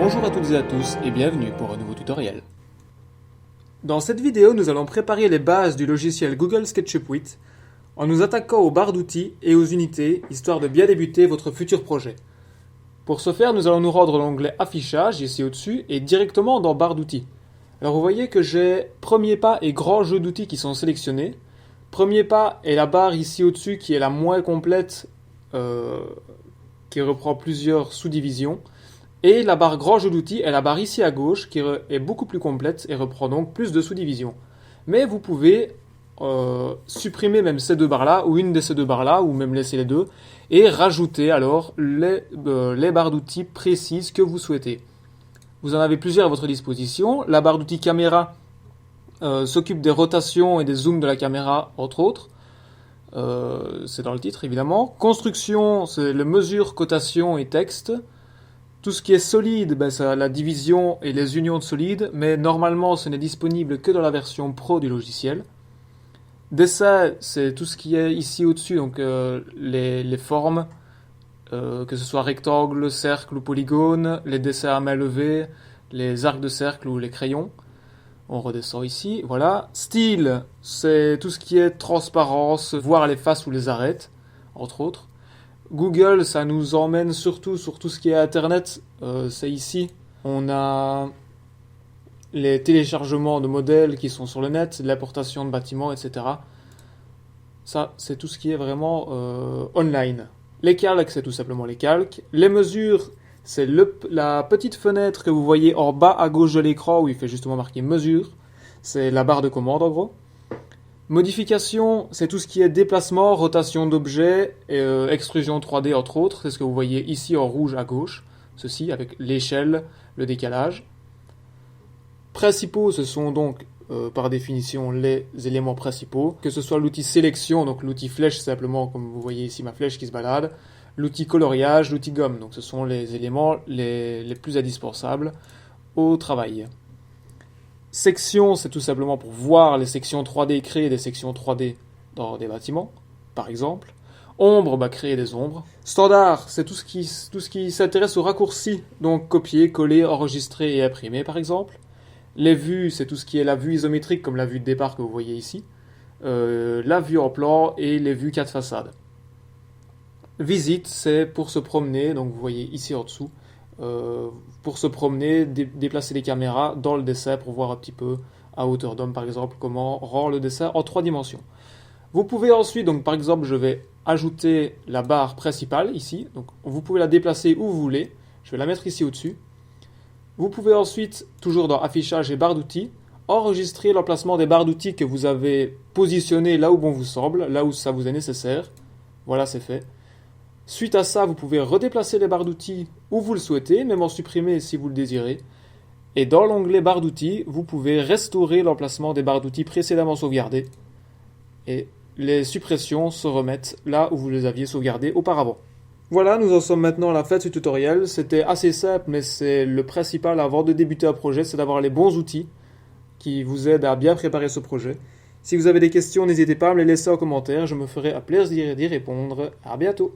Bonjour à toutes et à tous et bienvenue pour un nouveau tutoriel. Dans cette vidéo, nous allons préparer les bases du logiciel Google SketchUp 8 en nous attaquant aux barres d'outils et aux unités, histoire de bien débuter votre futur projet. Pour ce faire, nous allons nous rendre dans l'onglet Affichage, ici au-dessus, et directement dans Barres d'outils. Alors vous voyez que j'ai Premier pas et Grand jeu d'outils qui sont sélectionnés. Premier pas est la barre ici au-dessus qui est la moins complète, qui reprend plusieurs sous-divisions. Et la barre Grand jeu d'outils est la barre ici à gauche qui est beaucoup plus complète et reprend donc plus de sous-divisions. Mais vous pouvez supprimer même ces deux barres-là, ou une de ces deux barres-là, ou même laisser les deux, et rajouter alors les barres d'outils précises que vous souhaitez. Vous en avez plusieurs à votre disposition. La barre d'outils caméra s'occupe des rotations et des zooms de la caméra, entre autres. C'est dans le titre, évidemment. Construction, c'est les mesures, cotation et texte. Tout ce qui est solide, c'est la division et les unions de solides, mais normalement ce n'est disponible que dans la version pro du logiciel. Dessin, c'est tout ce qui est ici au-dessus, donc les formes, que ce soit rectangle, cercle ou polygone, les dessins à main levée, les arcs de cercle ou les crayons. On redescend ici, voilà. Style, c'est tout ce qui est transparence, voir les faces ou les arêtes, entre autres. Google, ça nous emmène surtout sur tout ce qui est Internet, c'est ici. On a les téléchargements de modèles qui sont sur le net, l'importation de bâtiments, etc. Ça, c'est tout ce qui est vraiment online. Les calques, c'est tout simplement les calques. Les mesures, c'est la petite fenêtre que vous voyez en bas à gauche de l'écran où il fait justement marquer mesure. C'est la barre de commande en gros. Modification, c'est tout ce qui est déplacement, rotation d'objets, extrusion 3D entre autres. C'est ce que vous voyez ici en rouge à gauche. Ceci avec l'échelle, le décalage. Principaux, ce sont donc par définition les éléments principaux. Que ce soit l'outil sélection, donc l'outil flèche simplement, comme vous voyez ici ma flèche qui se balade. L'outil coloriage, l'outil gomme. Donc ce sont les éléments les plus indispensables au travail. Section, c'est tout simplement pour voir les sections 3D, créer des sections 3D dans des bâtiments, par exemple. Ombre, créer des ombres. Standard, c'est tout ce qui s'intéresse aux raccourcis, donc copier, coller, enregistrer et imprimer, par exemple. Les vues, c'est tout ce qui est la vue isométrique, comme la vue de départ que vous voyez ici. La vue en plan et les vues 4 façades. Visite, c'est pour se promener, donc vous voyez ici en dessous. Pour se promener, déplacer les caméras dans le dessin pour voir un petit peu à hauteur d'homme par exemple comment rend le dessin en 3 dimensions. Vous pouvez ensuite, donc par exemple je vais ajouter la barre principale ici, donc vous pouvez la déplacer où vous voulez, je vais la mettre ici au-dessus. Vous pouvez ensuite, toujours dans affichage et barre d'outils, enregistrer l'emplacement des barres d'outils que vous avez positionnées là où bon vous semble, là où ça vous est nécessaire. Voilà, c'est fait. Suite à ça, vous pouvez redéplacer les barres d'outils où vous le souhaitez, même en supprimer si vous le désirez. Et dans l'onglet barres d'outils, vous pouvez restaurer l'emplacement des barres d'outils précédemment sauvegardées. Et les suppressions se remettent là où vous les aviez sauvegardées auparavant. Voilà, nous en sommes maintenant à la fin de ce tutoriel. C'était assez simple, mais c'est le principal avant de débuter un projet, c'est d'avoir les bons outils qui vous aident à bien préparer ce projet. Si vous avez des questions, n'hésitez pas à me les laisser en commentaire, je me ferai un plaisir d'y répondre. À bientôt!